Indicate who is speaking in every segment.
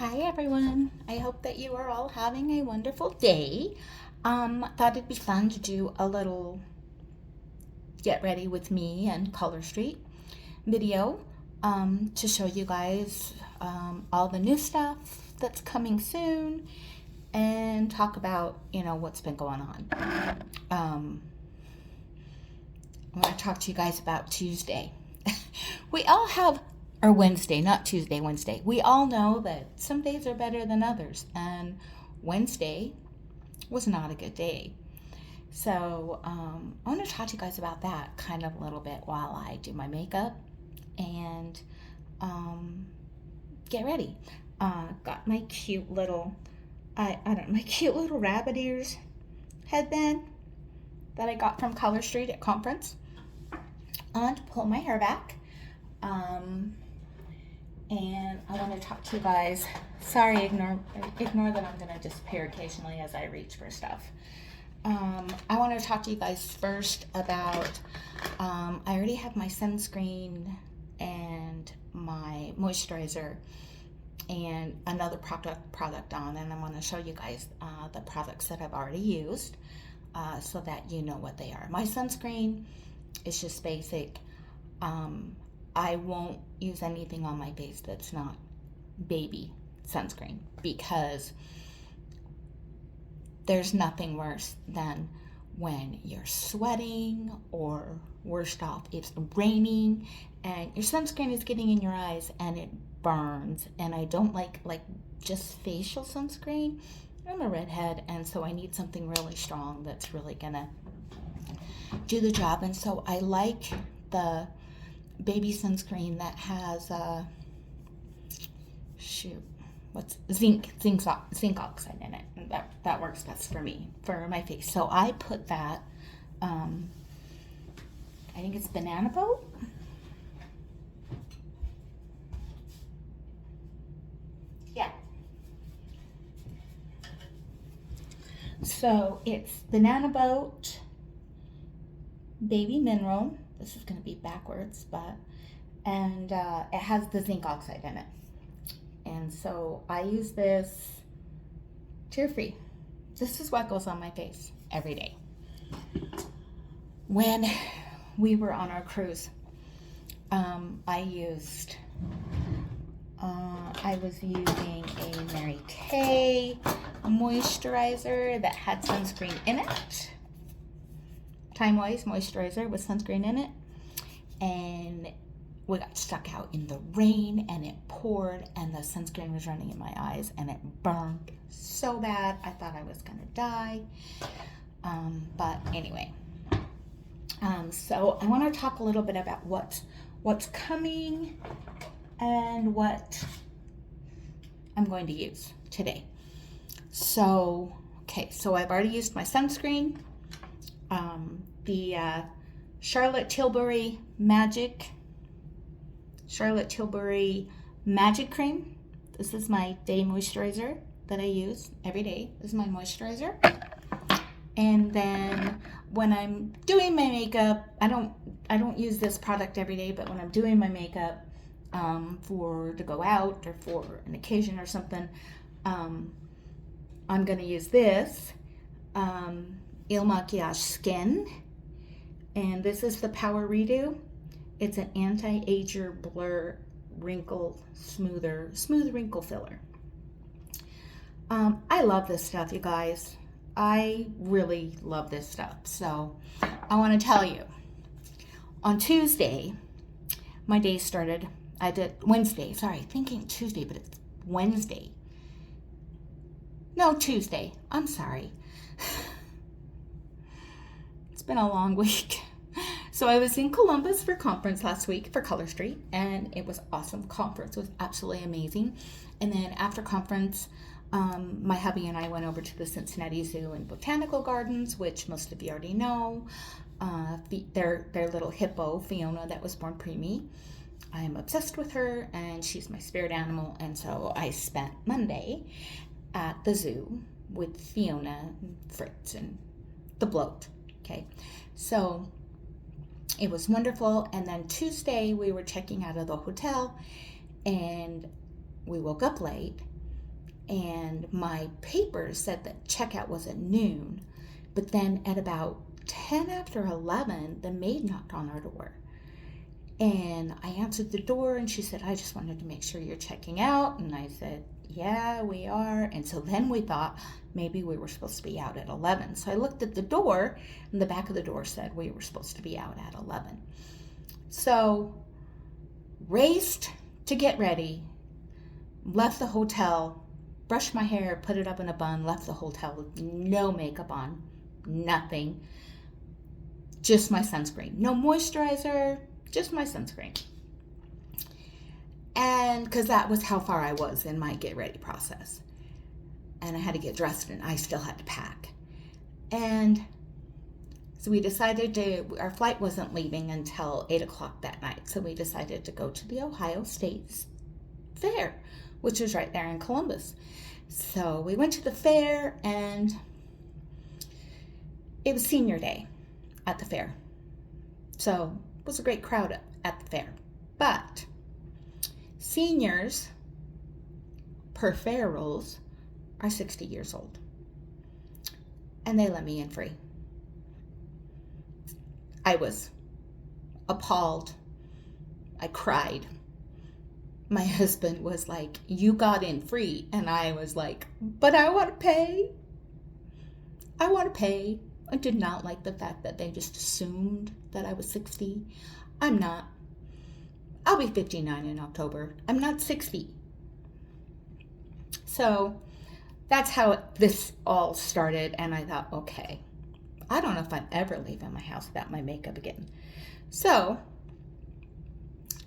Speaker 1: Hi everyone. I hope that you are all having a wonderful day. Thought it'd be fun to do a little get ready with me and Color Street video to show you guys all the new stuff that's coming soon and talk about, what's been going on. I want to talk to you guys about Tuesday. We all have or Wednesday, not Tuesday, Wednesday. We all know that some days are better than others, and Wednesday was not a good day. So I want to talk to you guys about that kind of a little bit while I do my makeup and get ready. Got my cute little, my cute little rabbit ears headband that I got from Color Street at conference on to pull my hair back. And I want to talk to you guys. Sorry, ignore that I'm going to disappear occasionally as I reach for stuff. I want to talk to you guys first about, I already have my sunscreen and my moisturizer and another product on, and I want to show you guys the products that I've already used so that you know what they are. My sunscreen is just basic. I won't use anything on my face that's not baby sunscreen because there's nothing worse than when you're sweating or worst off, it's raining and your sunscreen is getting in your eyes and it burns. And I don't like just facial sunscreen. I'm a redhead, and so I need something really strong that's really gonna do the job. And so I like the baby sunscreen that has zinc oxide in it, and that works best for me for my face. So I put that I think it's Banana Boat. Yeah, so it's Banana Boat Baby Mineral. This is going to be backwards, and it has the zinc oxide in it. And so I use this tear-free. This is what goes on my face every day. When we were on our cruise, I was using a Mary Kay moisturizer that had sunscreen in it. Time Wise moisturizer with sunscreen in it, and we got stuck out in the rain and it poured and the sunscreen was running in my eyes and it burned so bad I thought I was gonna die, but anyway, so I want to talk a little bit about what's coming and what I'm going to use today. So I've already used my sunscreen. The Charlotte Tilbury Magic Cream. This is my day moisturizer that I use every day. This is my moisturizer. And then when I'm doing my makeup, I don't use this product every day, but when I'm doing my makeup to go out or for an occasion or something, I'm gonna use this Il Makiage Skin, and this is the Power Redo. It's an anti-ager blur smooth wrinkle filler. I love this stuff, you guys. I really love this stuff. So I want to tell you, on Tuesday, my day started. I did Wednesday. Sorry, thinking Tuesday, but it's Wednesday. No, Tuesday. I'm sorry. It's been a long week. So I was in Columbus for conference last week for Color Street, and it was awesome. Conference was absolutely amazing. And then after conference, my hubby and I went over to the Cincinnati Zoo and Botanical Gardens, which most of you already know. Their little hippo, Fiona, that was born preemie. I am obsessed with her, and she's my spirit animal. And so I spent Monday at the zoo with Fiona, Fritz, and the bloat. Okay, so it was wonderful. And then Tuesday we were checking out of the hotel and we woke up late and my paper said that checkout was at noon. But then at about 10 after 11, the maid knocked on our door. And I answered the door, and she said, I just wanted to make sure you're checking out. And I said, yeah, we are. And so then we thought maybe we were supposed to be out at 11. So I looked at the door, and the back of the door said we were supposed to be out at 11. So raced to get ready, left the hotel, brushed my hair, put it up in a bun, left the hotel with no makeup on, nothing, just my sunscreen. No moisturizer, just my sunscreen. And because that was how far I was in my get ready process. And I had to get dressed, and I still had to pack. And so we decided our flight wasn't leaving until 8 o'clock that night. So we decided to go to the Ohio State Fair, which is right there in Columbus. So we went to the fair, and it was senior day at the fair. So it was a great crowd at the fair. But seniors, per fair rules, are 60 years old. And they let me in free. I was appalled. I cried. My husband was like, you got in free. And I was like, but I want to pay. I want to pay. I did not like the fact that they just assumed that I was 60. I'm not. I'll be 59 in October. I'm not 60. So that's how this all started. And I thought, okay, I don't know if I'm ever leaving my house without my makeup again. So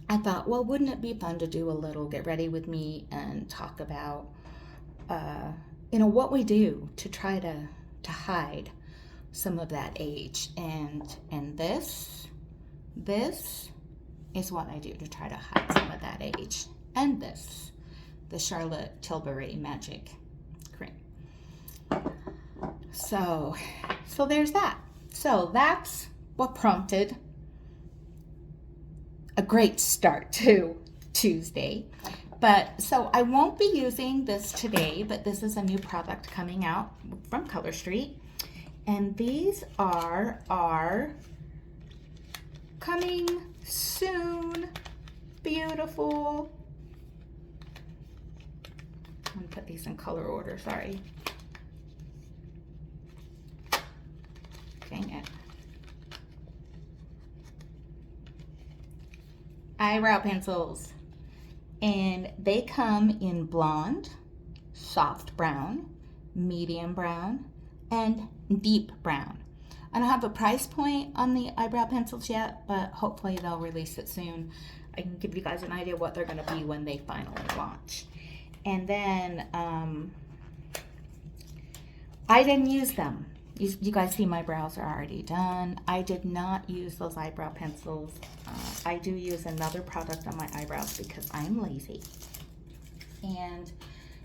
Speaker 1: I thought, well, wouldn't it be fun to do a little get ready with me and talk about, what we do to try to hide some of that age. And this is what I do to try to hide some of that age. And the Charlotte Tilbury Magic Cream. So there's that. So that's what prompted a great start to Tuesday. But so I won't be using this today, but this is a new product coming out from Color Street. And these are our coming soon beautiful. I'm going to put these in color order, sorry. Dang it. Eyebrow pencils. And they come in blonde, soft brown, medium brown, and deep brown. I don't have a price point on the eyebrow pencils yet, but hopefully they'll release it soon. I can give you guys an idea what they're going to be when they finally launch. And then I didn't use them. You guys see my brows are already done. I did not use those eyebrow pencils. I do use another product on my eyebrows because I'm lazy. And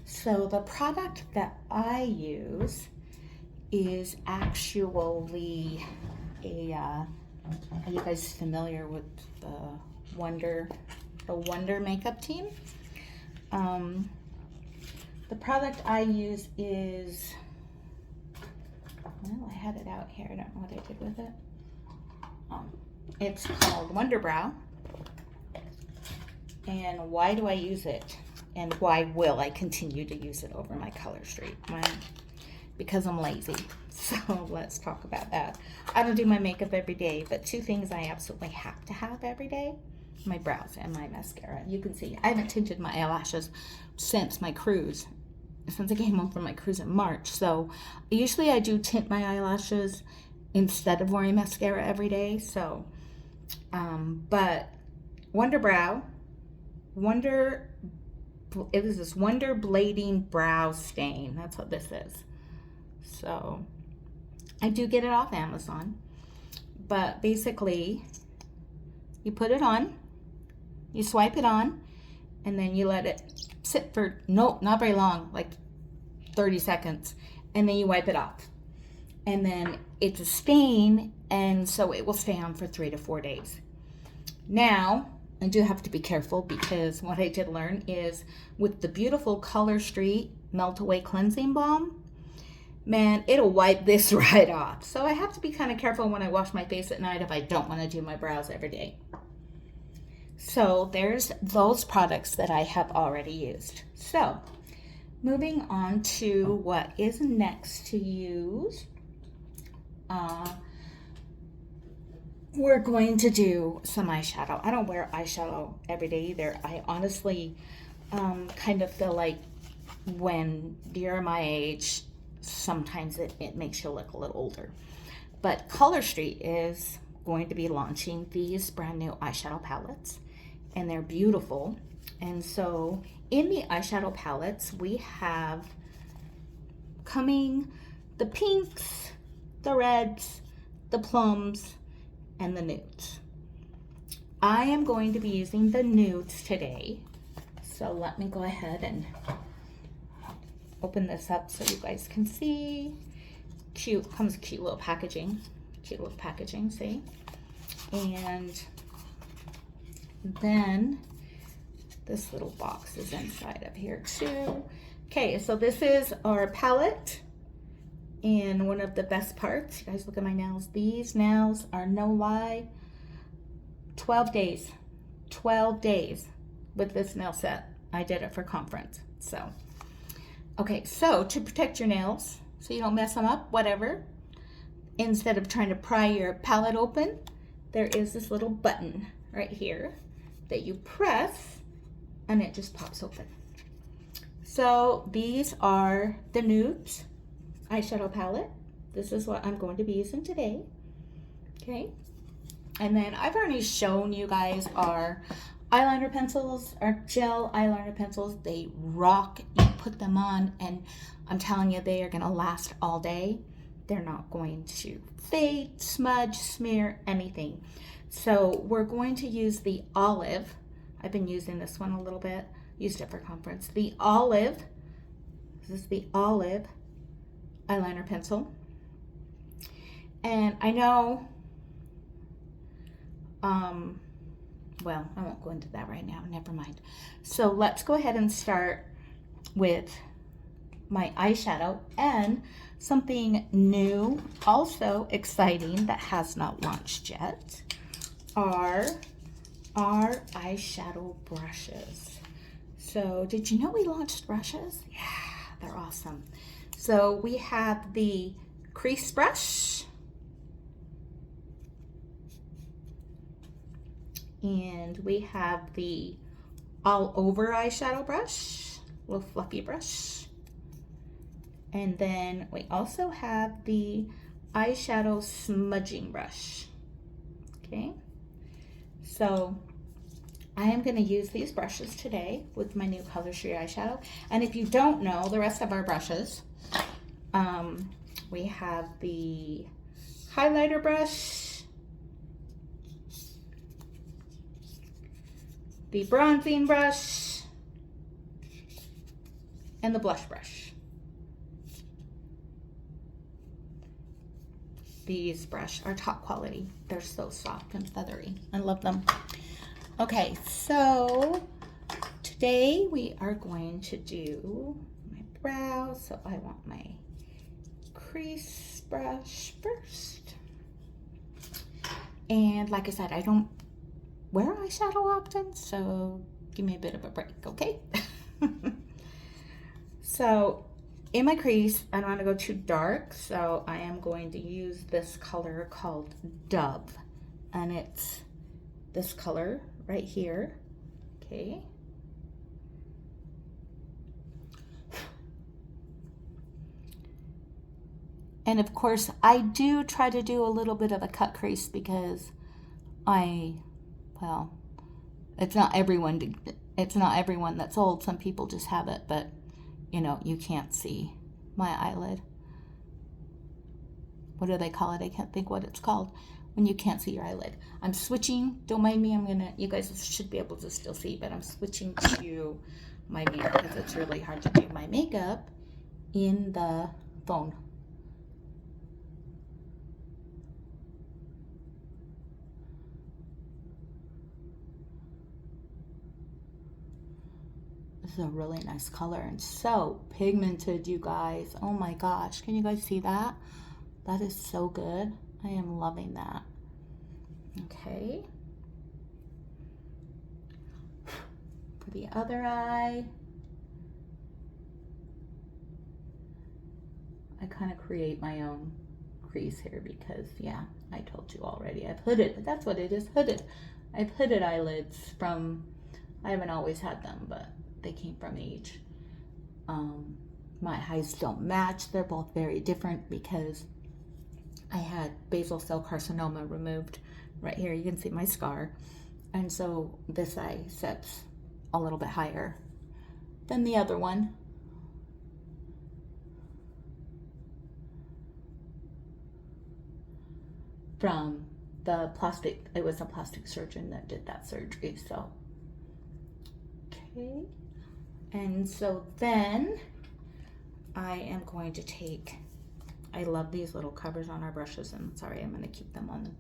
Speaker 1: so the product that I use is actually are you guys familiar with the Wonder makeup team? The product I use is, well, I had it out here. I don't know what I did with it. It's called Wonder Brow. And why do I use it? And why will I continue to use it over my Color Street? Because I'm lazy. So let's talk about that. I don't do my makeup every day, but two things I absolutely have to have every day: my brows and my mascara. You can see I haven't tinted my eyelashes since my cruise. Since I came home from my cruise in March. So usually I do tint my eyelashes instead of wearing mascara every day. So, but Wonder Brow, it is this Wonder Blading Brow Stain. That's what this is. So I do get it off Amazon. But basically, you put it on, you swipe it on, and then you let it sit for, nope, not very long, like 30 seconds, and then you wipe it off. And then it's a stain, and so it will stay on for 3 to 4 days. Now, I do have to be careful because what I did learn is with the beautiful Color Street Melt Away Cleansing Balm. Man, it'll wipe this right off. So I have to be kind of careful when I wash my face at night if I don't want to do my brows every day. So there's those products that I have already used. So moving on to what is next to use. We're going to do some eyeshadow. I don't wear eyeshadow every day either. I honestly kind of feel like when you're my age, sometimes it makes you look a little older. But Color Street is going to be launching these brand new eyeshadow palettes, and they're beautiful. And so in the eyeshadow palettes, we have coming the pinks, the reds, the plums, and the nudes. I am going to be using the nudes today. So let me go ahead and open this up so you guys can see. Cute, comes cute little packaging. Cute little packaging, see? And then this little box is inside of here too. Okay, so this is our palette. And one of the best parts, you guys look at my nails. These nails are no lie, 12 days. 12 days with this nail set. I did it for conference. So, okay, so to protect your nails, so you don't mess them up, whatever, instead of trying to pry your palette open, there is this little button right here that you press and it just pops open. So these are the nudes eyeshadow palette. This is what I'm going to be using today. Okay. And then I've already shown you guys our eyeliner pencils, our gel eyeliner pencils. They rock. You put them on and I'm telling you, they are going to last all day. They're not going to fade, smudge, smear, anything. So we're going to use the Olive. I've been using this one a little bit. Used it for conference. The Olive. This is the Olive eyeliner pencil. And I know, well, I won't go into that right now. Never mind. So let's go ahead and start with my eyeshadow and something new, also exciting, that has not launched yet, are our eyeshadow brushes. So did you know we launched brushes? Yeah, they're awesome. So we have the crease brush, and we have the all over eyeshadow brush, little fluffy brush. And then we also have the eyeshadow smudging brush. Okay, so I am going to use these brushes today with my new Color Street eyeshadow. And if you don't know the rest of our brushes, we have the highlighter brush, the bronzing brush, and the blush brush. These brushes are top quality. They're so soft and feathery. I love them. Okay, so today we are going to do my brows. So I want my crease brush first. And like I said, I don't wear eyeshadow often, so give me a bit of a break, okay? So in my crease, I don't want to go too dark, so I am going to use this color called Dove. And it's this color right here, okay? And of course, I do try to do a little bit of a cut crease because well, it's not everyone that's old. Some people just have it, but you know, you can't see my eyelid. What do they call it? I can't think what it's called when you can't see your eyelid. I'm switching, don't mind me, you guys should be able to still see, but I'm switching to my mirror because it's really hard to do my makeup in the phone. This is a really nice color and so pigmented, you guys. Oh my gosh, can you guys see that? That is so good. I am loving that. Okay. For the other eye, I kind of create my own crease here because, yeah, I told you already. I've hooded, that's what it is, hooded. I've hooded eyelids from, I haven't always had them, but they came from age. My eyes don't match. They're both very different because I had basal cell carcinoma removed. Right here, you can see my scar. And so this eye sets a little bit higher than the other one. From the plastic, it was a plastic surgeon that did that surgery, so. Okay, and so then I am going to take, I love these little covers on our brushes, and sorry, I'm going to keep them on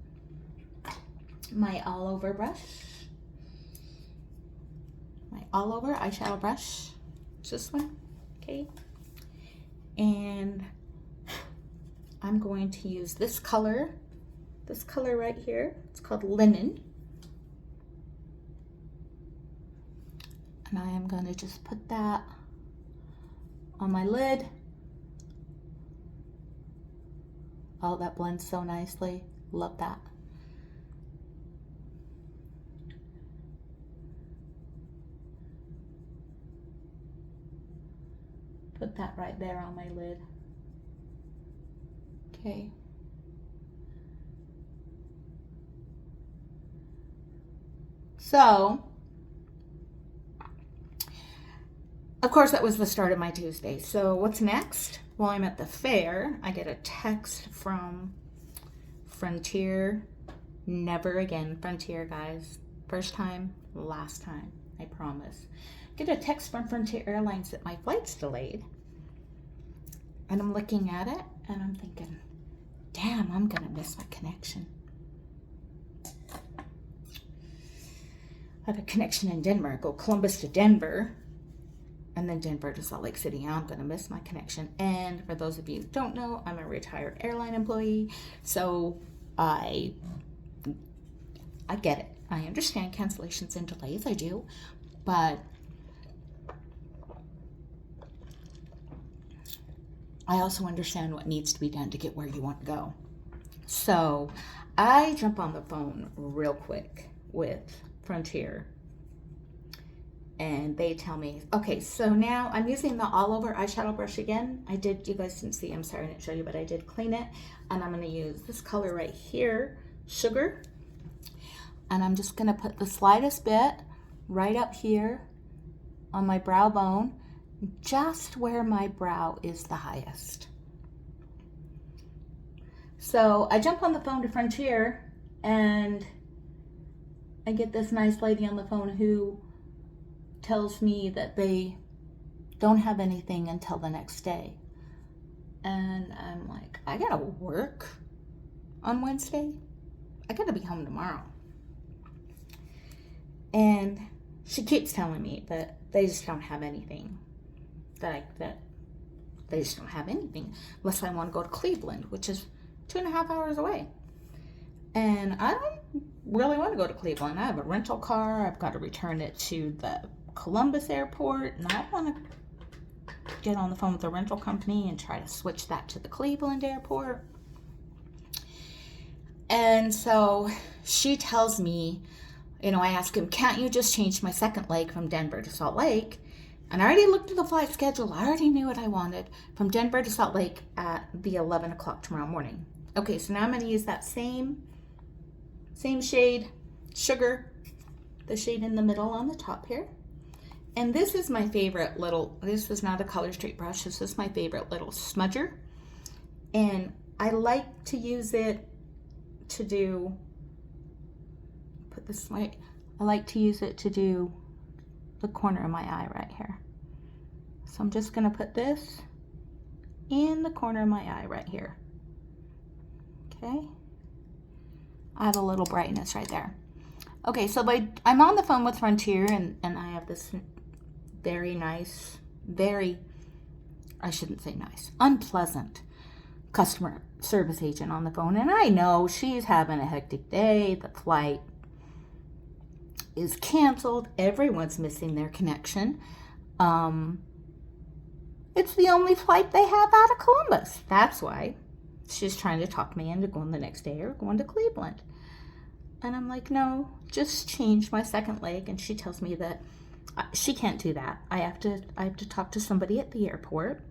Speaker 1: my all over brush, my all over eyeshadow brush. It's this one, okay, and I'm going to use this color right here. It's called Linen. And I am going to just put that on my lid. Oh, that blends so nicely. Love that. Put that right there on my lid. Okay. So, of course, that was the start of my Tuesday. So what's next? Well, I'm at the fair. I get a text from Frontier. Never again, Frontier, guys. First time, last time, I promise. Get a text from Frontier Airlines that my flight's delayed. And I'm looking at it, and I'm thinking, damn, I'm going to miss my connection. I have a connection in Denver. Go Columbus to Denver, and then Denver to Salt Lake City. I'm going to miss my connection. And for those of you who don't know, I'm a retired airline employee, so I get it. I understand cancellations and delays. I do, but I also understand what needs to be done to get where you want to go. So I jump on the phone real quick with Frontier, and they tell me, okay, so now I'm using the all over eyeshadow brush again. I did, you guys didn't see, I'm sorry I didn't show you, but I did clean it, and I'm going to use this color right here, Sugar, and I'm just going to put the slightest bit right up here on my brow bone, just where my brow is the highest. So I jump on the phone to Frontier, and I get this nice lady on the phone who tells me that they don't have anything until the next day. And I'm like, I gotta work on Wednesday. I gotta be home tomorrow. And she keeps telling me that they just don't have anything. That they just don't have anything unless I want to go to Cleveland, which is 2.5 hours away. And I don't really want to go to Cleveland. I have a rental car. I've got to return it to the Columbus airport, and I want to get on the phone with the rental company and try to switch that to the Cleveland airport. And so she tells me, you know, I ask him, can't you just change my second leg from Denver to Salt Lake? And I already looked at the flight schedule. I already knew what I wanted from Denver to Salt Lake at the 11 o'clock tomorrow morning. Okay, so now I'm going to use that same shade, Sugar, the shade in the middle on the top here. And this is my favorite little, this is not a Color Street brush, this is my favorite little smudger. And I like to use it to do, put this way, I like to use it to do the corner of my eye right here. So I'm just going to put this in the corner of my eye right here. Okay. I have a little brightness right there. Okay, so I'm on the phone with Frontier, and I have this very nice, I shouldn't say nice, unpleasant customer service agent on the phone. And I know she's having a hectic day. The flight is canceled. Everyone's missing their connection. It's the only flight they have out of Columbus. That's why she's trying to talk me into going the next day or going to Cleveland. And I'm like, no, just change my second leg. And she tells me that she can't do that. I have to talk to somebody at the airport.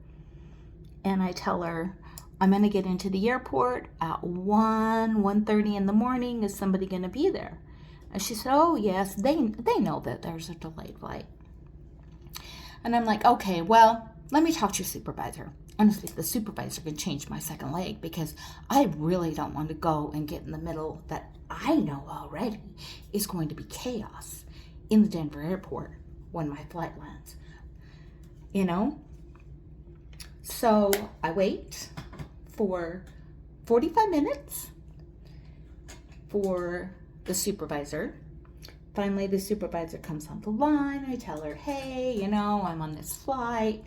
Speaker 1: And I tell her, I'm going to get into the airport at 1:30 in the morning. Is somebody going to be there? And she said, oh, yes, they know that there's a delayed flight. And I'm like, okay, well, let me talk to your supervisor. Honestly, the supervisor can change my second leg, because I really don't want to go and get in the middle that I know already is going to be chaos in the Denver airport when my flight lands. You know? So I wait for 45 minutes for the supervisor. Finally, the supervisor comes on the line. I tell her, hey, you know, I'm on this flight.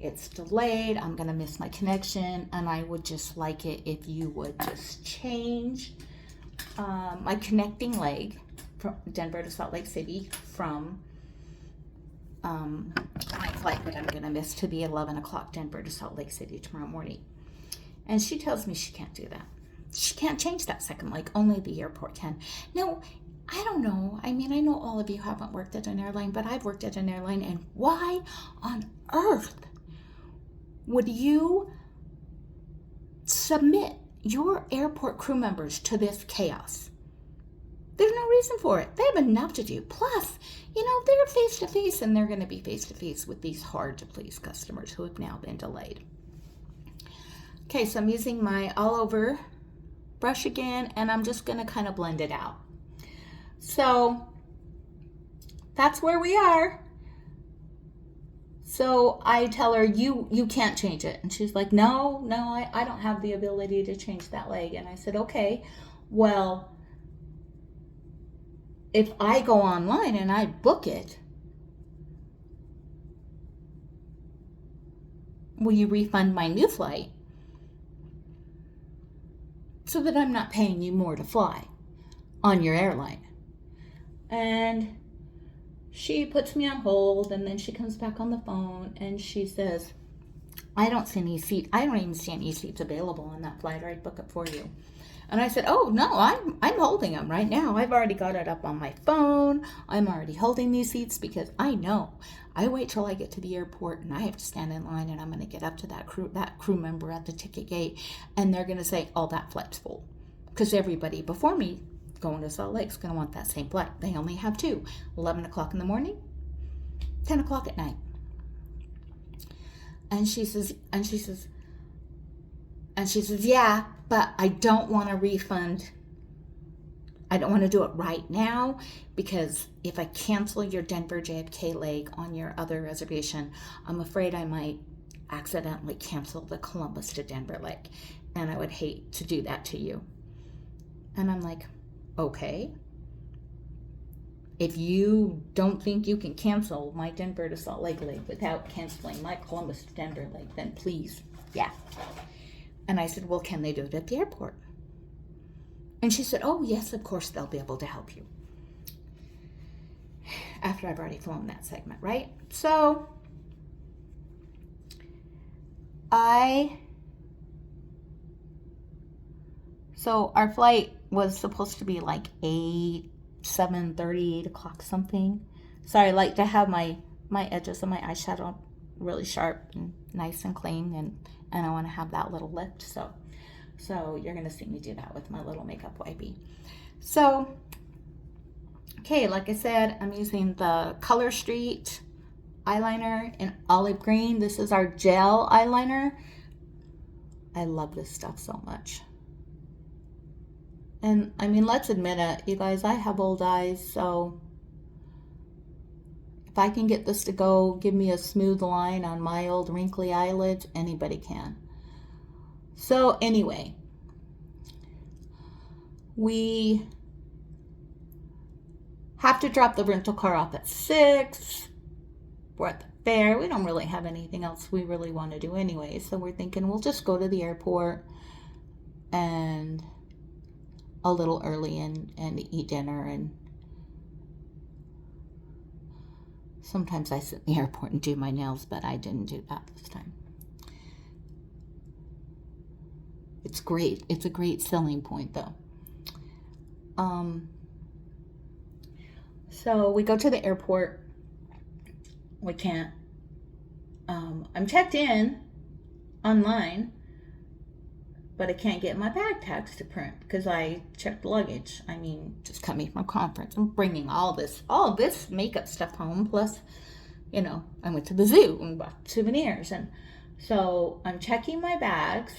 Speaker 1: It's delayed. I'm going to miss my connection. And I would just like it if you would just change my connecting leg from Denver to Salt Lake City from my flight that I'm going to miss to the 11 o'clock Denver to Salt Lake City tomorrow morning. And she tells me she can't do that. She can't change that second leg. Only the airport can. Now, I don't know. I mean, I know all of you haven't worked at an airline, but I've worked at an airline. And why on earth would you submit your airport crew members to this chaos? There's no reason for it. They have enough to do. Plus, you know, they're face-to-face, and they're going to be face-to-face with these hard-to-please customers who have now been delayed. Okay, so I'm using my all-over brush again, and I'm just going to kind of blend it out. So that's where we are. So I tell her, you can't change it. And she's like, no, I don't have the ability to change that leg. And I said, okay, well, if I go online and I book it, will you refund my new flight so that I'm not paying you more to fly on your airline? And she puts me on hold, and then she comes back on the phone and she says, I don't even see any seats available on that flight, or I'd book it for you. And I said, oh no, I'm holding them right now. I've already got it up on my phone. I'm already holding these seats, because I know I wait till I get to the airport and I have to stand in line, and I'm going to get up to that crew member at the ticket gate, and they're going to say, oh, that flight's full, because everybody before me going to Salt Lake is going to want that same flight. They only have two, 11 o'clock in the morning, 10 o'clock at night. And she says, yeah, but I don't want to refund. I don't want to do it right now, because if I cancel your Denver JFK leg on your other reservation, I'm afraid I might accidentally cancel the Columbus to Denver leg, and I would hate to do that to you. And I'm like, okay. If you don't think you can cancel my Denver to Salt Lake leg without canceling my Columbus to Denver leg, then please, yeah. And I said, well, can they do it at the airport? And she said, oh, yes, of course, they'll be able to help you. After I've already flown that segment, right? So our flight was supposed to be like 7:30, 8 o'clock something. So I like to have my edges of my eyeshadow really sharp and nice and clean, and I want to have that little lift. So you're going to see me do that with my little makeup wipey. So, okay, like I said, I'm using the Color Street eyeliner in olive green. This is our gel eyeliner. I love this stuff so much. And I mean, let's admit it, you guys, I have old eyes, so if I can get this to go give me a smooth line on my old wrinkly eyelids, anybody can. So anyway, we have to drop the rental car off at 6. we're at the fair. We don't really have anything else we really want to do anyway. So we're thinking we'll just go to the airport and a little early and eat dinner. And sometimes I sit in the airport and do my nails, but I didn't do that this time. It's great. It's a great selling point though. So we go to the airport. We can't, I'm checked in online, but I can't get my bag tags to print because I checked luggage. I mean, just coming from conference, I'm bringing all this makeup stuff home. Plus, you know, I went to the zoo and bought souvenirs. And so I'm checking my bags.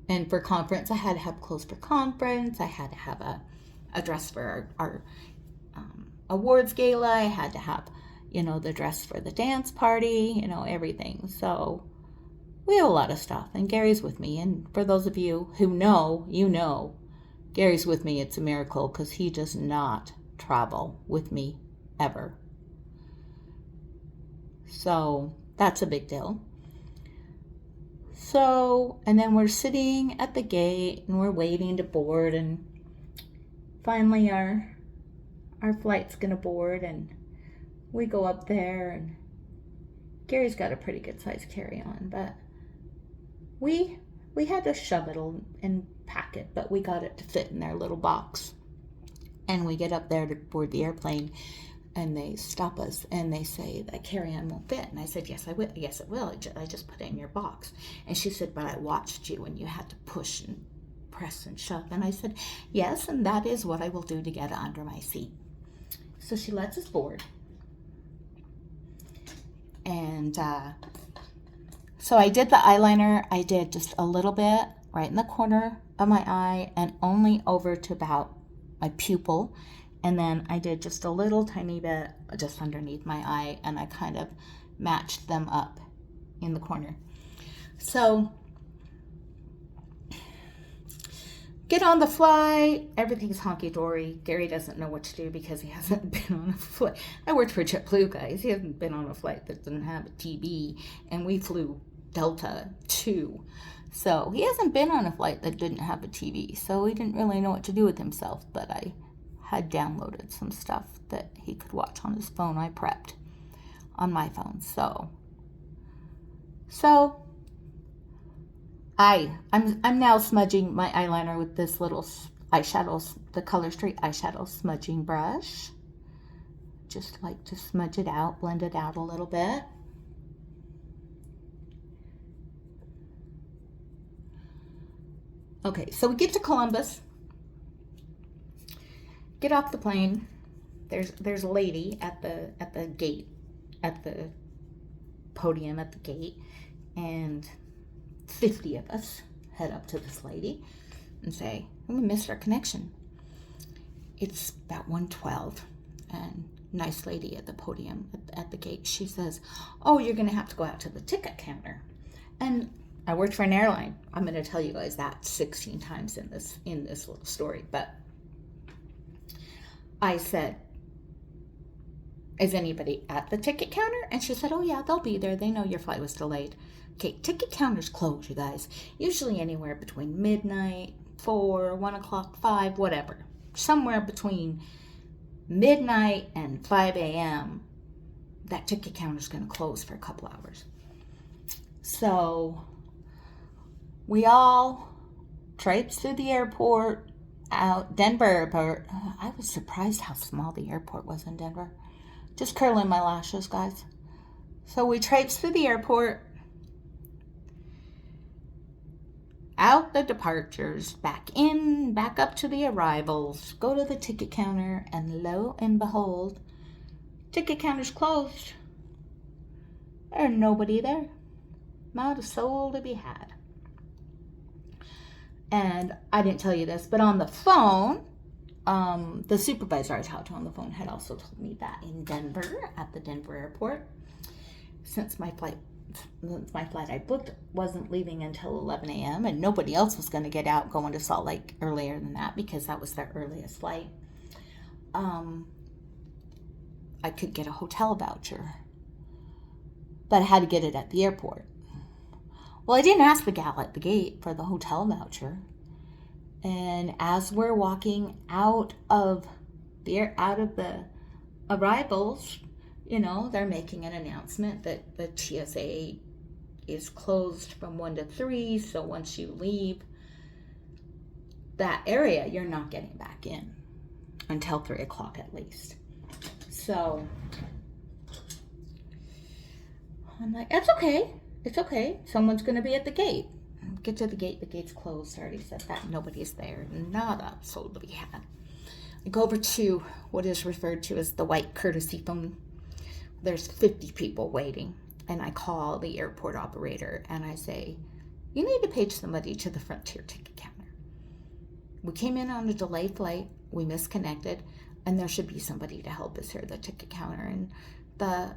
Speaker 1: And for conference, I had to have clothes for conference. I had to have a dress for our awards gala. I had to have, you know, the dress for the dance party, you know, everything. So we have a lot of stuff. And Gary's with me. And for those of you who know, you know, Gary's with me. It's a miracle because he does not travel with me ever. So that's a big deal. So, and then we're sitting at the gate and we're waiting to board, and finally our flight's gonna board, and we go up there, and Gary's got a pretty good size carry-on, but we had to shove it and pack it, but we got it to fit in their little box. And we get up there to board the airplane, and they stop us and they say that carry-on won't fit. And I said, yes, I will. Yes, it will. I just put it in your box. And she said, but I watched you and you had to push and press and shove. And I said, yes, and that is what I will do to get it under my seat. So she lets us board. And so I did the eyeliner. I did just a little bit right in the corner of my eye and only over to about my pupil. And then I did just a little tiny bit just underneath my eye, and I kind of matched them up in the corner. So get on the flight. Everything's honky-dory. Gary doesn't know what to do because he hasn't been on a flight. I worked for JetBlue, guys. He hasn't been on a flight that didn't have a TB, and we flew Delta too. So he hasn't been on a flight that didn't have a TV. So he didn't really know what to do with himself, but I had downloaded some stuff that he could watch on his phone. I prepped on my phone. So I'm now smudging my eyeliner with this little eyeshadow, the Color Street eyeshadow smudging brush. Just like to smudge it out, blend it out a little bit. Okay, so we get to Columbus. Get off the plane. There's a lady at the gate, at the podium at the gate, and 50 of us head up to this lady and say, we missed our connection. It's about 1:12, and nice lady at the podium at the gate, she says, oh, you're gonna have to go out to the ticket counter. And I worked for an airline. I'm gonna tell you guys that 16 times in this little story, but I said, is anybody at the ticket counter? And she said, oh yeah, they'll be there. They know your flight was delayed. Okay, ticket counters close, you guys. Usually anywhere between midnight, 4, 1 o'clock, 5, whatever. Somewhere between midnight and 5 a.m., that ticket counter's going to close for a couple hours. So we all traipsed through the airport, out Denver airport. I was surprised how small the airport was in Denver. Just curling my lashes, guys. So we traipsed through the airport, out the departures, back up to the arrivals, go to the ticket counter, and lo and behold, ticket counter's closed. There's nobody there. Not a soul to be had. And I didn't tell you this, but on the phone, the supervisor I talked to on the phone had also told me that in Denver, at the Denver airport, since my flight my flight I booked wasn't leaving until 11 a.m. and nobody else was going to get out going to Salt Lake earlier than that because that was their earliest flight. I could get a hotel voucher, but I had to get it at the airport. Well, I didn't ask the gal at the gate for the hotel voucher. And as we're walking out of the arrivals, they're making an announcement that the TSA is closed from 1 to 3. So once you leave that area, you're not getting back in until 3 o'clock at least. So I'm like, it's okay. Someone's going to be at the gate. Get to the gate. The gate's closed. I already said that. Nobody's there. Nada soul to be had. I go over to what is referred to as the white courtesy phone. There's 50 people waiting. And I call the airport operator and I say, you need to page somebody to the Frontier ticket counter. We came in on a delayed flight. We misconnected. And there should be somebody to help us here at the ticket counter. And the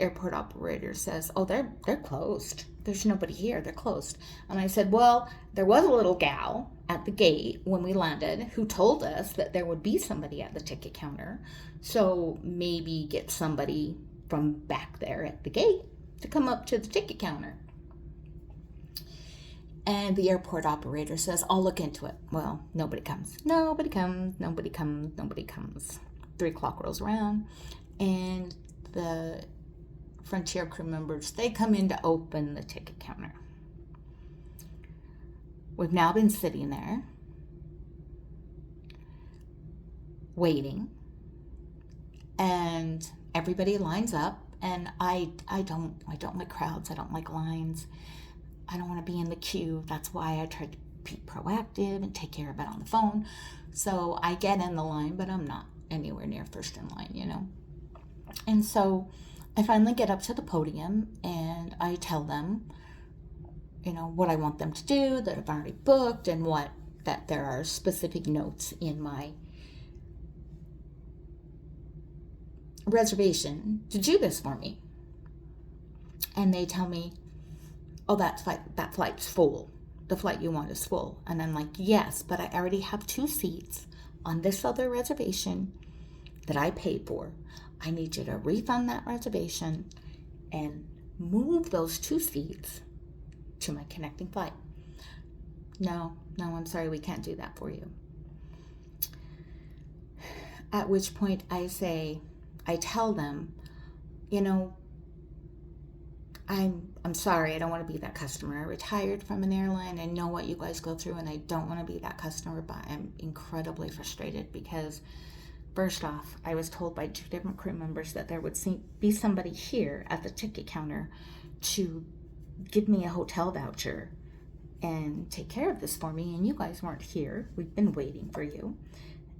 Speaker 1: airport operator says, oh, they're closed. There's nobody here. They're closed. And I said, well, there was a little gal at the gate when we landed who told us that there would be somebody at the ticket counter. So maybe get somebody from back there at the gate to come up to the ticket counter. And the airport operator says, I'll look into it. Well, nobody comes. 3 o'clock rolls around and the Frontier crew members, they come in to open the ticket counter. We've now been sitting there waiting and everybody lines up, and I don't like crowds. I don't like lines. I don't want to be in the queue. That's why I try to be proactive and take care of it on the phone. So I get in the line, but I'm not anywhere near first in line, And so I finally get up to the podium and I tell them, what I want them to do, that I've already booked, and that there are specific notes in my reservation to do this for me. And they tell me, oh, that flight's full. The flight you want is full. And I'm like, yes, but I already have 2 seats on this other reservation that I paid for. I need you to refund that reservation and move those 2 seats to my connecting flight. No, I'm sorry, we can't do that for you. At which point I tell them, I'm sorry, I don't want to be that customer. I retired from an airline. I know what you guys go through, and I don't want to be that customer, but I'm incredibly frustrated because, first off, I was told by 2 different crew members that there would be somebody here at the ticket counter to give me a hotel voucher and take care of this for me, and you guys weren't here. We've been waiting for you.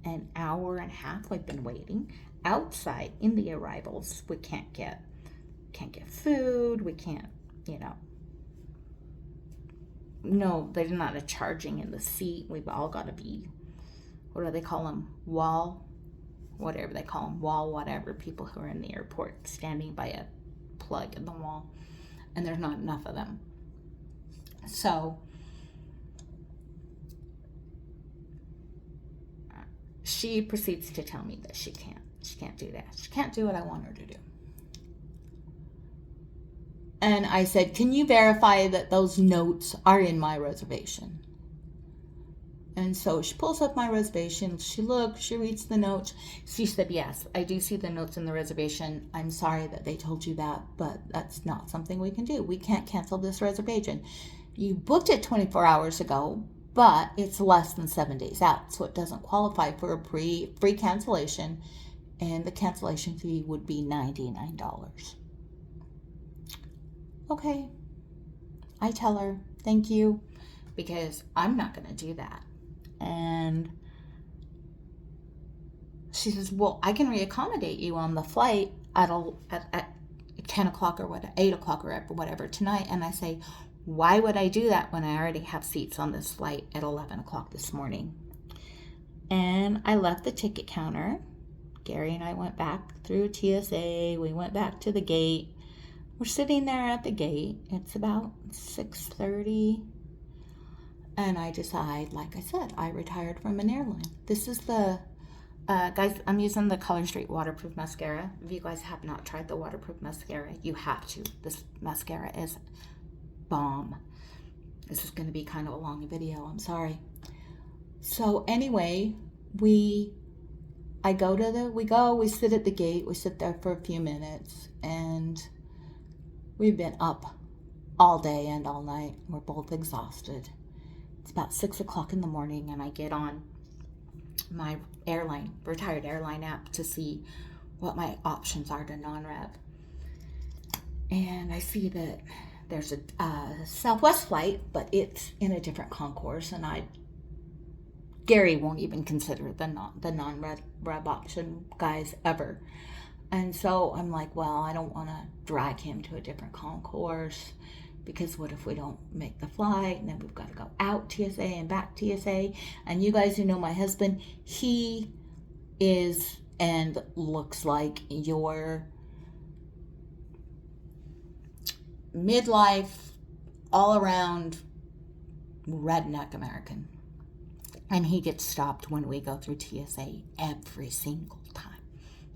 Speaker 1: An hour and a half we've been waiting. Outside in the arrivals, we can't get food, we can't, no, there's not a charging in the seat. We've all got to be, what do they call them? Whatever they call them, whatever, people who are in the airport standing by a plug in the wall, and there's not enough of them. So she proceeds to tell me that she can't do that. She can't do what I want her to do. And I said, can you verify that those notes are in my reservation? And so she pulls up my reservation. She looks, she reads the notes. She said, yes, I do see the notes in the reservation. I'm sorry that they told you that, but that's not something we can do. We can't cancel this reservation. You booked it 24 hours ago, but it's less than 7 days out, so it doesn't qualify for a free cancellation, and the cancellation fee would be $99. Okay. I tell her, thank you, because I'm not going to do that. And she says, well, I can reaccommodate you on the flight at 10 o'clock or 8 o'clock or whatever tonight. And I say, why would I do that when I already have seats on this flight at 11 o'clock this morning? And I left the ticket counter. Gary and I went back through TSA. We went back to the gate. We're sitting there at the gate. It's about 6:30. And I decide, like I said, I retired from an airline. This is the, guys, I'm using the Color Street waterproof mascara. If you guys have not tried the waterproof mascara, you have to. This mascara is bomb. This is going to be kind of a long video. I'm sorry. So anyway, we sit at the gate. We sit there for a few minutes, and we've been up all day and all night. We're both exhausted. It's about 6 o'clock in the morning, and I get on my retired airline app to see what my options are to non-rev. And I see that there's a Southwest flight, but it's in a different concourse, and Gary won't even consider the non-rev option, guys, ever. And so I'm like, well, I don't want to drag him to a different concourse, because what if we don't make the flight, and then we've got to go out TSA and back TSA. And you guys who know my husband, he is and looks like your midlife, all around redneck American. And he gets stopped when we go through TSA every single time.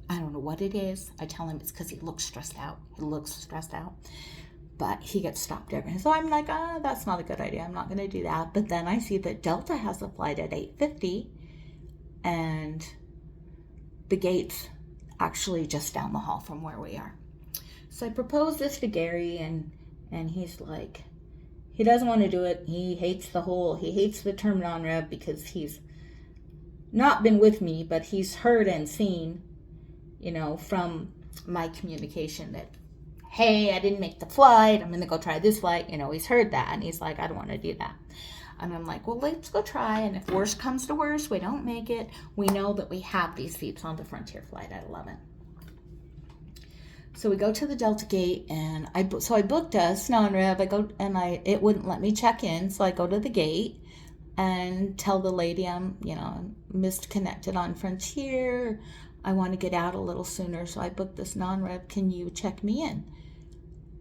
Speaker 1: I don't know what it is. I tell him it's because he looks stressed out. But he gets stopped every. So I'm like, that's not a good idea. I'm not going to do that. But then I see that Delta has a flight at 8:50, and the gate's actually just down the hall from where we are. So I propose this to Gary, and he's like, he doesn't want to do it. He hates the term non-rev, because he's not been with me, but he's heard and seen, from my communication that, hey, I didn't make the flight, I'm going to go try this flight. He's heard that, and he's like, I don't want to do that. And I'm like, well, let's go try, and if worst comes to worst, we don't make it, we know that we have these seats on the Frontier flight at 11. So we go to the Delta gate, and I booked us non-rev. It wouldn't let me check in, so I go to the gate and tell the lady I'm misconnected on Frontier. I want to get out a little sooner, so I booked this non-rev. Can you check me in?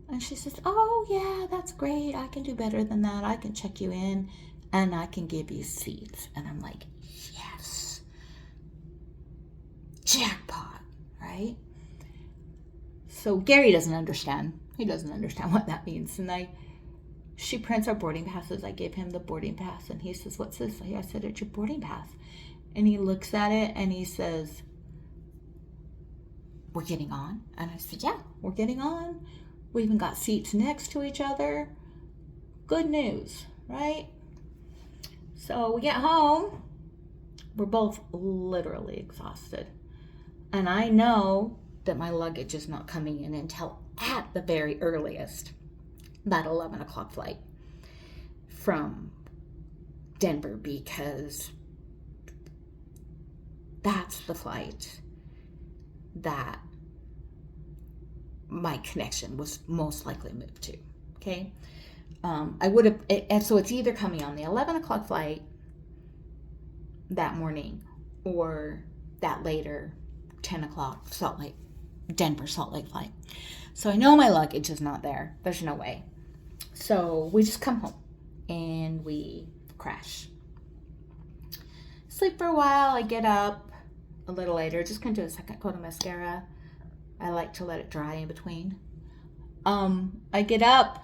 Speaker 1: And she says, oh, yeah, that's great. I can do better than that. I can check you in, and I can give you seats. And I'm like, yes. Jackpot, right? So Gary doesn't understand. He doesn't understand what that means. And she prints our boarding passes. I gave him the boarding pass, and he says, what's this? I said, it's your boarding pass. And he looks at it, and he says, we're getting on? And I said, yeah, we're getting on. We even got seats next to each other. Good news, right? So we get home. We're both literally exhausted. And I know that my luggage is not coming in until at the very earliest, that 11 o'clock flight from Denver, because that's the flight that my connection was most likely moved to. Okay. So it's either coming on the 11 o'clock flight that morning, or that later 10 o'clock Denver Salt Lake flight. So I know my luggage is not there. There's no way. So we just come home and we crash. Sleep for a while. I get up a little later. Just gonna do a second coat of mascara. I like to let it dry in between. I get up,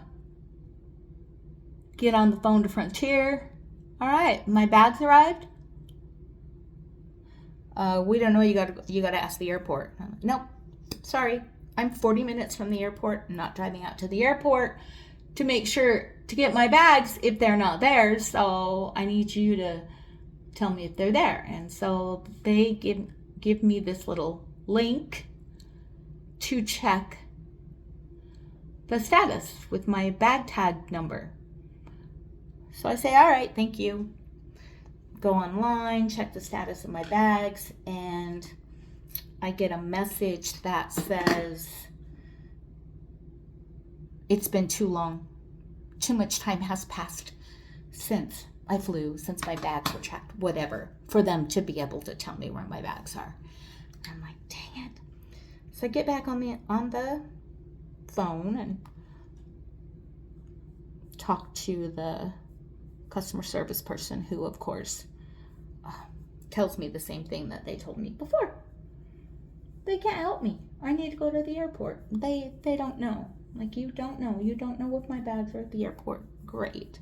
Speaker 1: get on the phone to Frontier. All right, my bags arrived. We don't know. You gotta ask the airport. Nope, sorry. I'm 40 minutes from the airport. I'm not driving out to the airport to make sure to get my bags if they're not there. So I need you to tell me if they're there. And so they give me this little link to check the status with my bag tag number. So I say, all right, thank you. Go online, check the status of my bags, and I get a message that says, it's been too long. Too much time has passed since I flew, since my bags were checked, whatever, for them to be able to tell me where my bags are. I'm like, dang it. So I get back on the phone and talk to the customer service person, who, of course, tells me the same thing that they told me before. They can't help me. I need to go to the airport. They don't know. Like, you don't know. You don't know if my bags are at the airport. Great.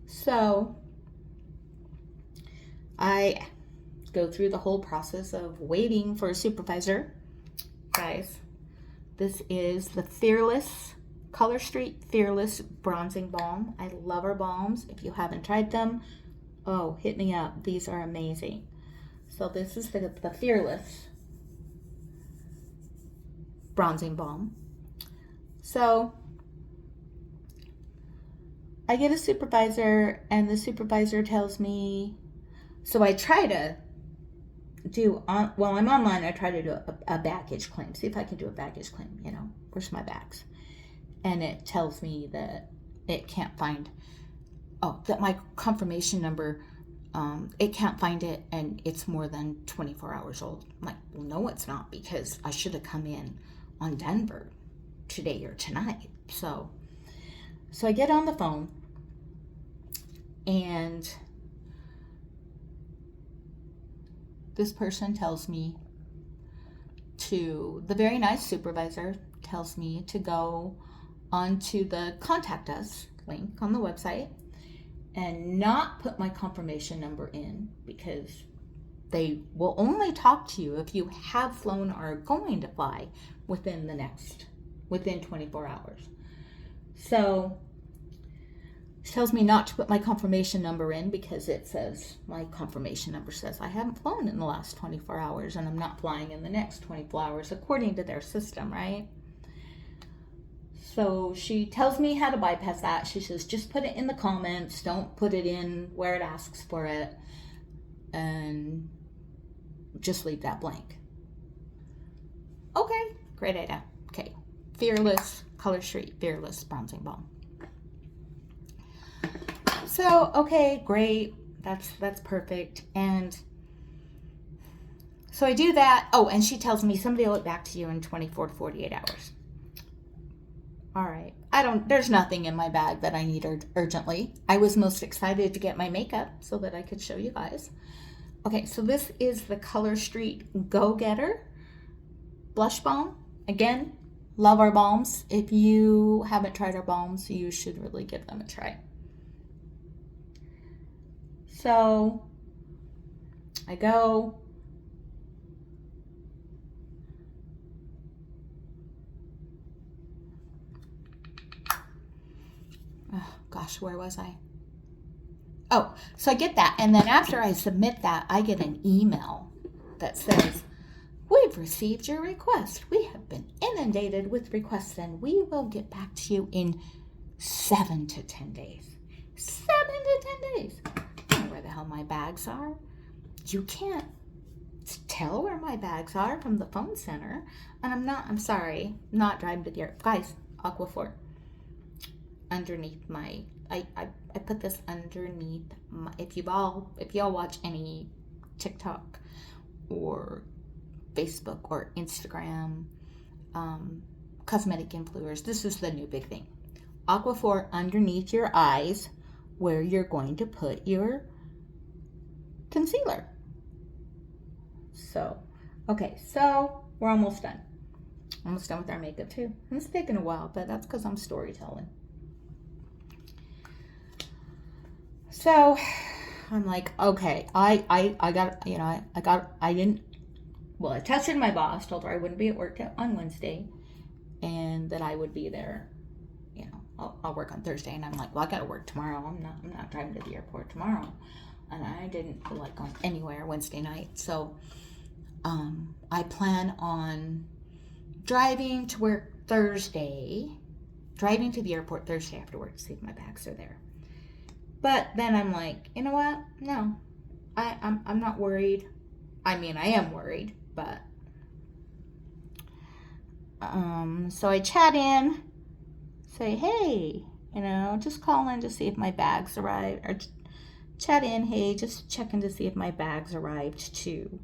Speaker 1: So I go through the whole process of waiting for a supervisor. Guys, this is the Fearless Color Street Fearless Bronzing Balm. I love our balms. If you haven't tried them, oh, hit me up. These are amazing. So this is the Fearless Bronzing Balm. So I get a supervisor, and the supervisor tells me, so I try to do, while I'm online, I try to do a baggage claim. See if I can do a baggage claim, where's my bags? And it tells me that it can't find, that my confirmation number, it can't find it, and it's more than 24 hours old. I'm like, well, no, it's not, because I should have come in on Denver today or tonight. So I get on the phone, and this person tells me the very nice supervisor tells me to go onto the contact us link on the website and not put my confirmation number in, because they will only talk to you if you have flown or are going to fly within 24 hours. So she tells me not to put my confirmation number in, because my confirmation number says I haven't flown in the last 24 hours, and I'm not flying in the next 24 hours according to their system, right? So she tells me how to bypass that. She says, just put it in the comments. Don't put it in where it asks for it. And just leave that blank. Okay, great idea. Okay, Fearless Color Street Fearless Bronzing Balm. So, okay, great. That's perfect. And so I do that. Oh, and she tells me somebody will get back to you in 24 to 48 hours. All right. There's nothing in my bag that I need urgently. I was most excited to get my makeup so that I could show you guys. Okay, so this is the Color Street Go Getter Blush Balm. Again, love our balms. If you haven't tried our balms, you should really give them a try. So I go. Oh, gosh, where was I? Oh, so I get that. And then after I submit that, I get an email that says, we've received your request. We have been inundated with requests, and we will get back to you in 7 to 10 days. 7 to 10 days. I don't know where the hell my bags are. You can't tell where my bags are from the phone center. And I'm sorry, not driving to the airport. Guys, Aquaphor. Underneath my, I put this underneath my, if y'all watch any TikTok or Facebook or Instagram, cosmetic influencers, this is the new big thing. Aquaphor underneath your eyes, where you're going to put your concealer. So, okay, so we're almost done. Almost done with our makeup too. It's taken a while, but that's because I'm storytelling. So I'm like, okay, I texted my boss, told her I wouldn't be at work on Wednesday, and that I would be there, I'll work on Thursday. And I'm like, well, I got to work tomorrow. I'm not driving to the airport tomorrow. And I didn't feel like going anywhere Wednesday night. So I plan on driving to work Thursday, driving to the airport Thursday after work to see if my bags are there. But then I'm like, you know what? No, I'm not worried. I mean, I am worried, but so I chat in, say, hey, just call in to see if my bags arrived, or chat in, hey, just checking to see if my bags arrived to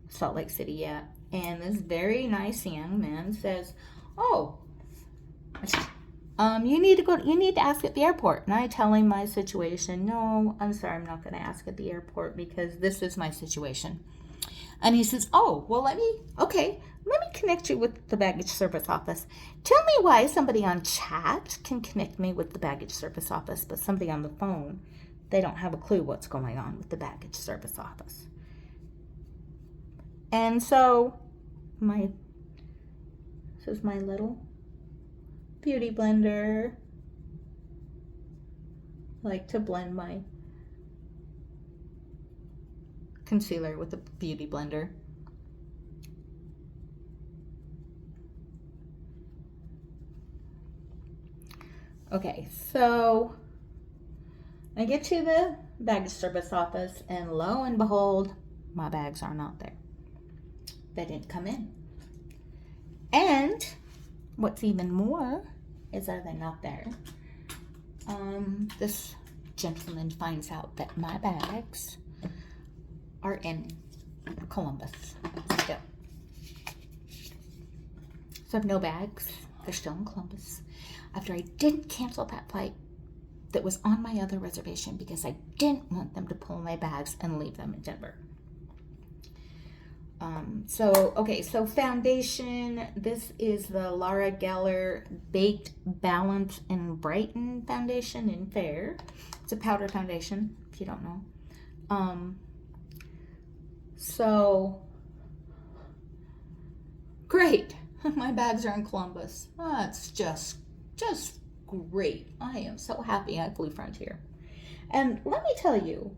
Speaker 1: Salt Lake City yet. And this very nice young man says, oh, You need to ask at the airport. And I tell him my situation. No, I'm sorry, I'm not going to ask at the airport because this is my situation. And he says, oh, well, let me connect you with the baggage service office. Tell me why somebody on chat can connect me with the baggage service office, but somebody on the phone, they don't have a clue what's going on with the baggage service office. And so this is my little beauty blender. I like to blend my concealer with a beauty blender. Okay, so I get to the baggage service office, and lo and behold, my bags are not there. They didn't come in. And what's even more is that they're not there. This gentleman finds out that my bags are in Columbus still. So I have no bags. They're still in Columbus. After I didn't cancel that flight that was on my other reservation because I didn't want them to pull my bags and leave them in Denver. So foundation. This is the Laura Geller Baked Balance and Brighten foundation in Fair. It's a powder foundation, if you don't know. So great. My bags are in Columbus. It's just great. I am so happy I flew Frontier. And let me tell you,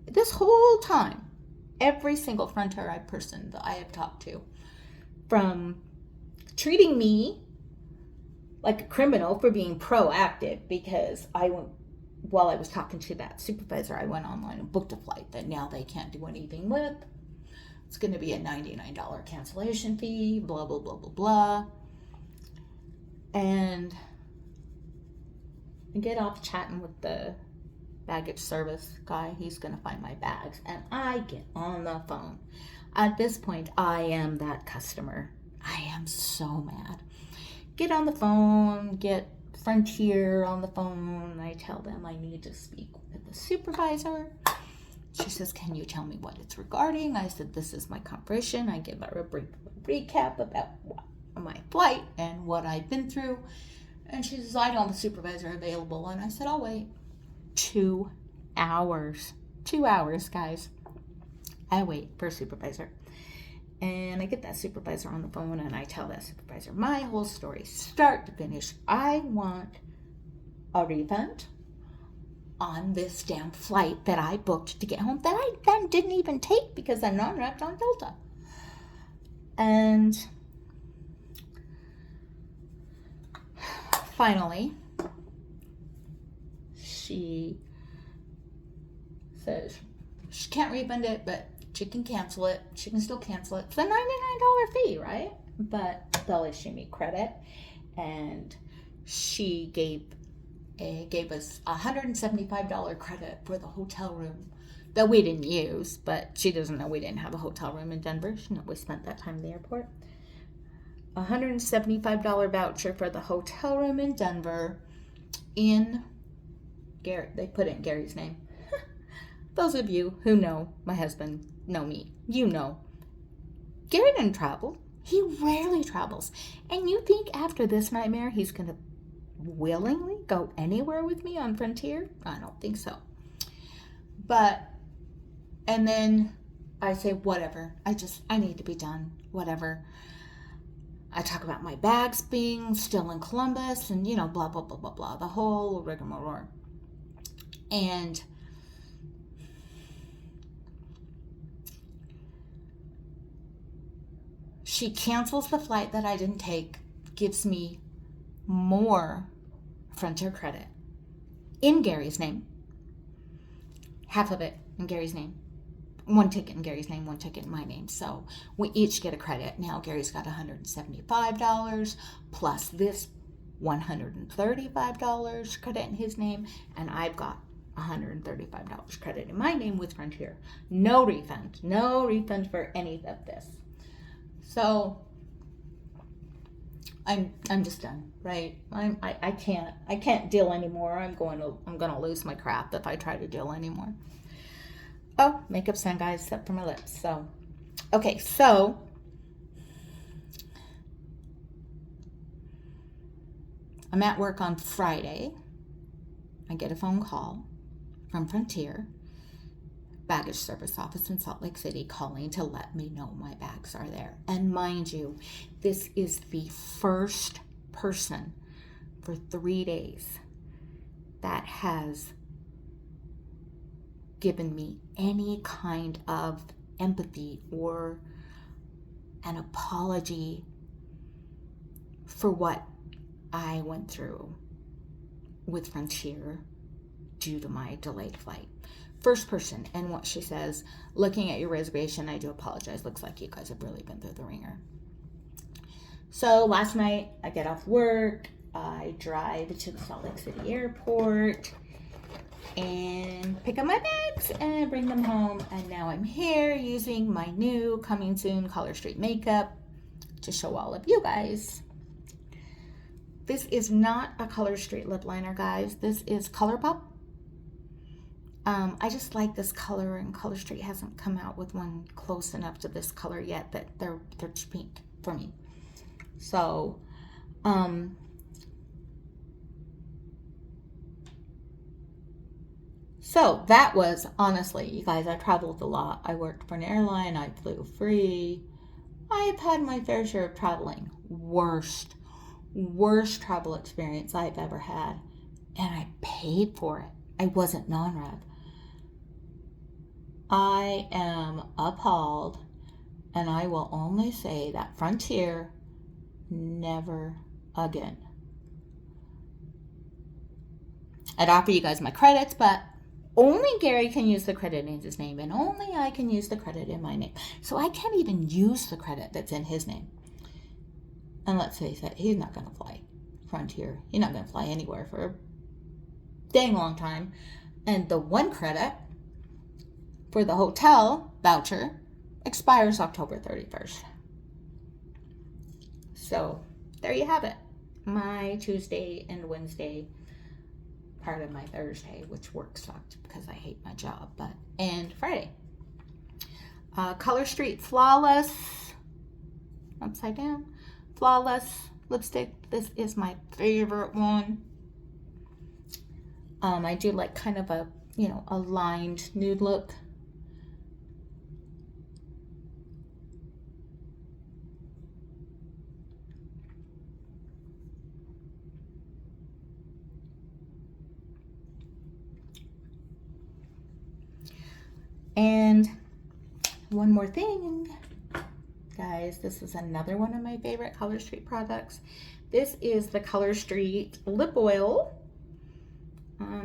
Speaker 1: this whole time, every single Frontier person that I have talked to, from treating me like a criminal for being proactive, because while I was talking to that supervisor, I went online and booked a flight that now they can't do anything with. It's going to be a $99 cancellation fee, blah, blah, blah, blah, blah. And I get off chatting with the baggage service guy. He's going to find my bags. And I get on the phone. At this point, I am that customer. I am so mad. Get on the phone, get Frontier on the phone. I tell them I need to speak with the supervisor. She says, can you tell me what it's regarding? I said, this is my confirmation. I give her a brief recap about my flight and what I've been through. And she says, I don't have a supervisor available. And I said, I'll wait. 2 hours. 2 hours, guys. I wait for a supervisor. And I get that supervisor on the phone, and I tell that supervisor my whole story, start to finish. I want a refund on this damn flight that I booked to get home that I then didn't even take because I'm not wrapped on Delta. And finally, she says she can't refund it, but she can cancel it. She can still cancel it. It's a $99 fee, right? But they'll issue me credit. And she gave us a $175 credit for the hotel room that we didn't use, but she doesn't know we didn't have a hotel room in Denver. She knows we spent that time in the airport. A $175 voucher for the hotel room in Denver in Gary. They put it in Gary's name. Those of you who know my husband know me. You know. Gary didn't travel. He rarely travels. And you think after this nightmare he's going to willingly go anywhere with me on Frontier? I don't think so. And then I say, whatever. I need to be done. Whatever. I talk about my bags being still in Columbus and, blah, blah, blah, blah, blah. The whole rigmarole. And she cancels the flight that I didn't take, gives me more Frontier credit in Gary's name. Half of it in Gary's name. One ticket in Gary's name, one ticket in my name. So we each get a credit. Now Gary's got $175 plus this $135 credit in his name, and I've got $135 credit in my name with Frontier. No refund for any of this. So I'm just done, right? I can't deal anymore. I'm gonna lose my crap if I try to deal anymore. Oh, makeup's done, guys, except for my lips. So, okay, so I'm at work on Friday. I get a phone call from Frontier baggage service office in Salt Lake City calling to let me know my bags are there. And mind you, this is the first person for 3 days that has given me any kind of empathy or an apology for what I went through with Frontier due to my delayed flight. First person, and what she says, looking at your reservation, I do apologize. Looks like you guys have really been through the ringer. So last night, I get off work, I drive to the Salt Lake City airport and pick up my bags and bring them home. And now I'm here using my new coming soon Color Street makeup to show all of you guys. This is not a Color Street lip liner, guys. This is ColourPop. I just like this color, and Color Street hasn't come out with one close enough to this color yet that they're too pink for me. So, so that was, honestly, you guys, I traveled a lot. I worked for an airline. I flew free. I've had my fair share of traveling. Worst travel experience I've ever had. And I paid for it. I wasn't non-rev. I am appalled, and I will only say that Frontier, never again. I'd offer you guys my credits, but only Gary can use the credit in his name, and only I can use the credit in my name. So I can't even use the credit that's in his name. And let's face it, he's not going to fly Frontier. He's not going to fly anywhere for a dang long time. And the one credit for the hotel voucher expires October 31st. So there you have it. My Tuesday and Wednesday, part of my Thursday, which work sucked because I hate my job, and Friday. Color Street Flawless, upside down, Flawless lipstick. This is my favorite one. I do like kind of a, a lined nude look. And one more thing, guys, this is another one of my favorite Color Street products. This is the Color Street lip oil.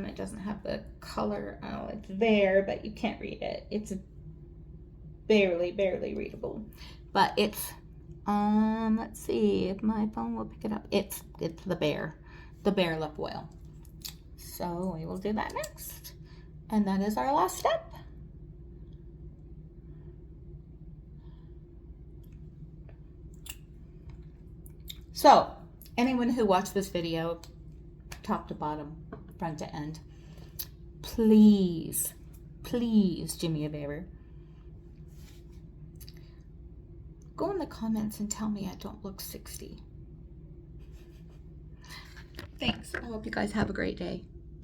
Speaker 1: It doesn't have the color. Oh, it's there, but you can't read it. It's barely readable. But it's, let's see if my phone will pick it up. It's the Bear lip oil. So we will do that next. And that is our last step. So, anyone who watched this video, top to bottom, front to end, please do me a favor. Go in the comments and tell me I don't look 60. Thanks. I hope you guys have a great day.